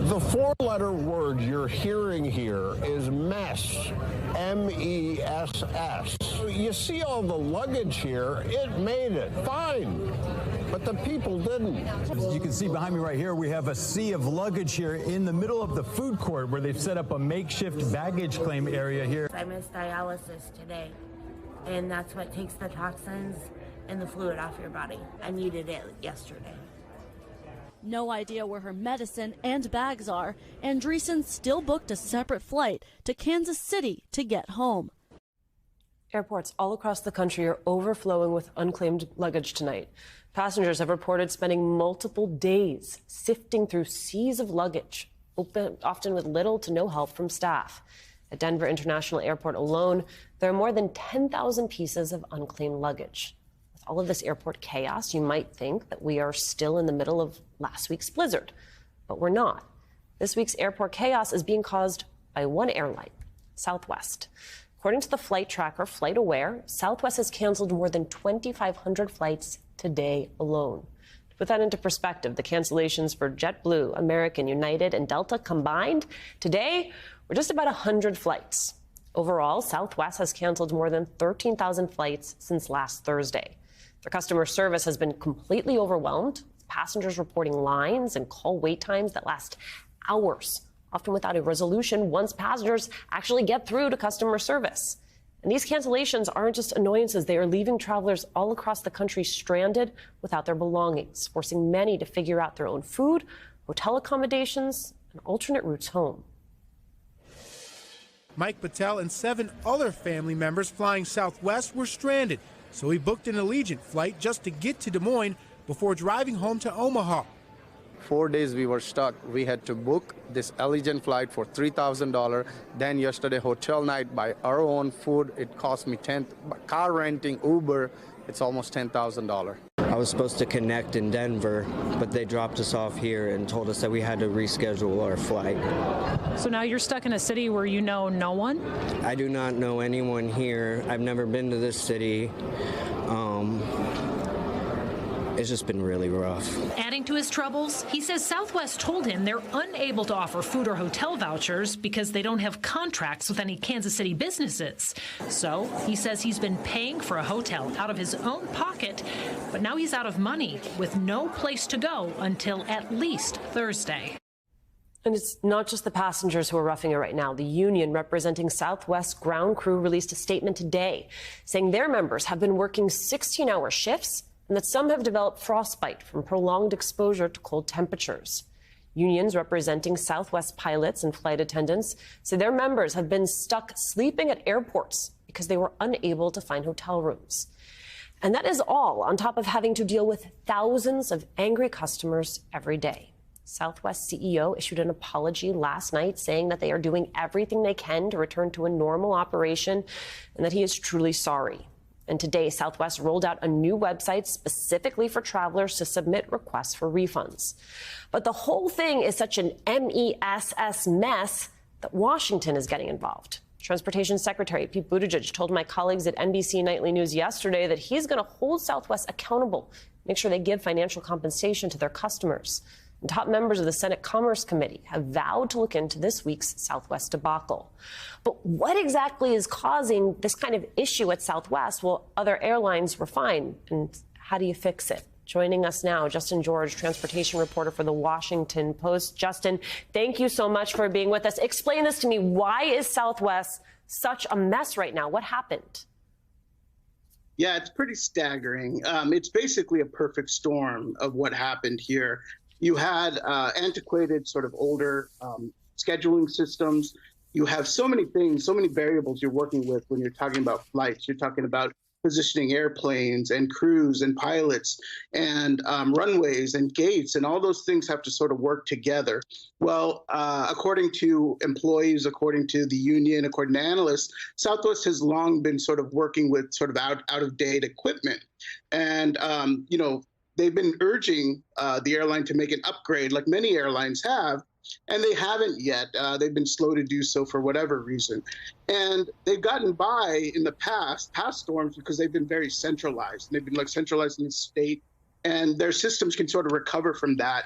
The four-letter word you're hearing here is mess, M-E-S-S. You see all the luggage here, it made it, fine, but the people didn't. As you can see behind me right here, we have a sea of luggage here in the middle of the food court where they've set up a makeshift baggage claim area here. I missed dialysis today, and that's what takes the toxins and the fluid off your body. I needed it yesterday. No idea where her medicine and bags are, Andreessen still booked a separate flight to Kansas City to get home. Airports all across the country are overflowing with unclaimed luggage tonight. Passengers have reported spending multiple days sifting through seas of luggage, often with little to no help from staff. At Denver International Airport alone, there are more than 10,000 pieces of unclaimed luggage. With all of this airport chaos, you might think that we are still in the middle of last week's blizzard, but we're not. This week's airport chaos is being caused by one airline, Southwest. According to the flight tracker FlightAware, Southwest has canceled more than 2,500 flights today alone. To put that into perspective, the cancellations for JetBlue, American, United, and Delta combined today were just about 100 flights. Overall, Southwest has canceled more than 13,000 flights since last Thursday. Their customer service has been completely overwhelmed, with passengers reporting lines and call wait times that last hours, often without a resolution once passengers actually get through to customer service. And these cancellations aren't just annoyances. They are leaving travelers all across the country stranded without their belongings, forcing many to figure out their own food, hotel accommodations, and alternate routes home. Mike Patel and 7 other family members flying Southwest were stranded, so he booked an Allegiant flight just to get to Des Moines before driving home to Omaha. 4 days we were stuck. We had to book this Allegiant flight for $3,000. Then yesterday, hotel night, by our own food, it cost me car renting, Uber, it's almost $10,000. I was supposed to connect in Denver, but they dropped us off here and told us that we had to reschedule our flight. So now you're stuck in a city where you know no one? I do not know anyone here. I've never been to this city. It's just been really rough. Adding to his troubles, he says Southwest told him they're unable to offer food or hotel vouchers because they don't have contracts with any Kansas City businesses. So he says he's been paying for a hotel out of his own pocket, but now he's out of money with no place to go until at least Thursday. And it's not just the passengers who are roughing it right now. The union representing Southwest ground crew released a statement today saying their members have been working 16-hour shifts and that some have developed frostbite from prolonged exposure to cold temperatures. Unions representing Southwest pilots and flight attendants say their members have been stuck sleeping at airports because they were unable to find hotel rooms. And that is all on top of having to deal with thousands of angry customers every day. Southwest CEO issued an apology last night saying that they are doing everything they can to return to a normal operation and that he is truly sorry. And today, Southwest rolled out a new website specifically for travelers to submit requests for refunds. But the whole thing is such an MESS mess that Washington is getting involved. Transportation Secretary Pete Buttigieg told my colleagues at NBC Nightly News yesterday that he's going to hold Southwest accountable, make sure they give financial compensation to their customers. And top members of the Senate Commerce Committee have vowed to look into this week's Southwest debacle. But what exactly is causing this kind of issue at Southwest? Well, other airlines were fine. And how do you fix it? Joining us now, Justin George, transportation reporter for The Washington Post. Justin, thank you so much for being with us. Explain this to me. Why is Southwest such a mess right now? What happened? Yeah, it's pretty staggering. It's basically a perfect storm of what happened here. You had antiquated, sort of older scheduling systems. You have so many things, so many variables you're working with when you're talking about flights. You're talking about positioning airplanes and crews and pilots and runways and gates, and all those things have to sort of work together. Well, according to employees, according to the union, according to analysts, Southwest has long been sort of working with sort of out-of-date equipment. And, they've been urging the airline to make an upgrade like many airlines have, and they haven't yet. They've been slow to do so for whatever reason. And they've gotten by in the past storms because they've been very centralized. They've been like centralized in the state and their systems can sort of recover from that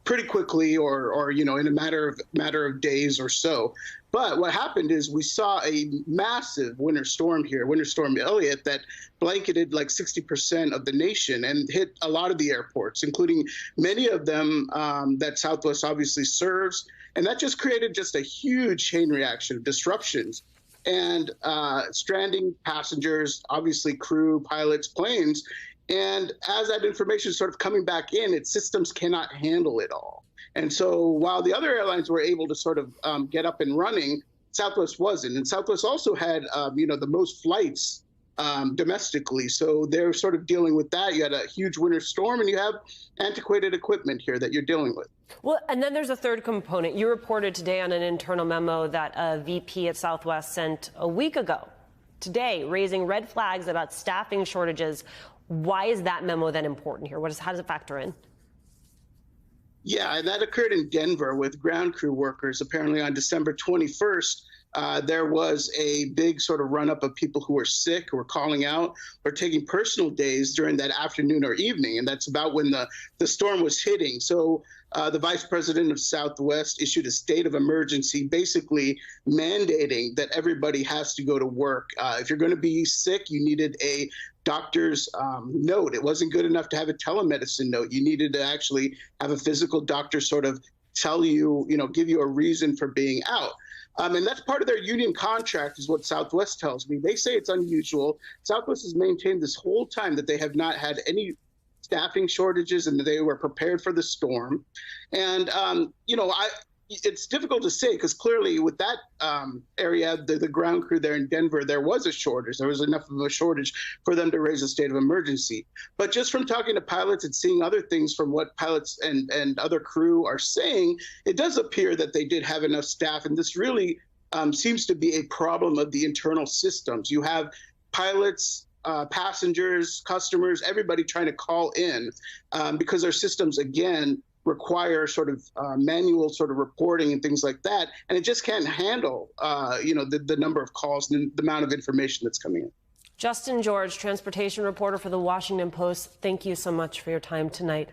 pretty quickly, or in a matter of days or so. But what happened is we saw a massive winter storm here, Winter Storm Elliott, that blanketed like 60% of the nation and hit a lot of the airports, including many of them that Southwest obviously serves. And that just created just a huge chain reaction of disruptions and stranding passengers, obviously crew, pilots, planes. And as that information is sort of coming back in, its systems cannot handle it all. And so while the other airlines were able to sort of get up and running, Southwest wasn't. And Southwest also had, the most flights domestically. So they're sort of dealing with that. You had a huge winter storm, and you have antiquated equipment here that you're dealing with. Well, and then there's a third component. You reported today on an internal memo that a VP at Southwest sent a week ago, today, raising red flags about staffing shortages. Why is that memo then important here? How does it factor in? Yeah, and that occurred in Denver with ground crew workers. Apparently on December 21st, there was a big sort of run-up of people who were sick, who were calling out, or taking personal days during that afternoon or evening, and that's about when the storm was hitting. So the vice president of Southwest issued a state of emergency, basically mandating that everybody has to go to work. If you're going to be sick, you needed a doctor's note. It wasn't good enough to have a telemedicine note. You needed to actually have a physical doctor sort of tell you, give you a reason for being out. And that's part of their union contract, is what Southwest tells me. They say it's unusual. Southwest has maintained this whole time that they have not had any staffing shortages and that they were prepared for the storm. And, it's difficult to say, because clearly with that area, the ground crew there in Denver, there was a shortage. There was enough of a shortage for them to raise a state of emergency. But just from talking to pilots and seeing other things from what pilots and other crew are saying, it does appear that they did have enough staff. And this really seems to be a problem of the internal systems. You have pilots, passengers, customers, everybody trying to call in because our systems, again, require sort of manual sort of reporting and things like that. And it just can't handle, the number of calls and the amount of information that's coming in. Justin George, transportation reporter for the Washington Post, thank you so much for your time tonight.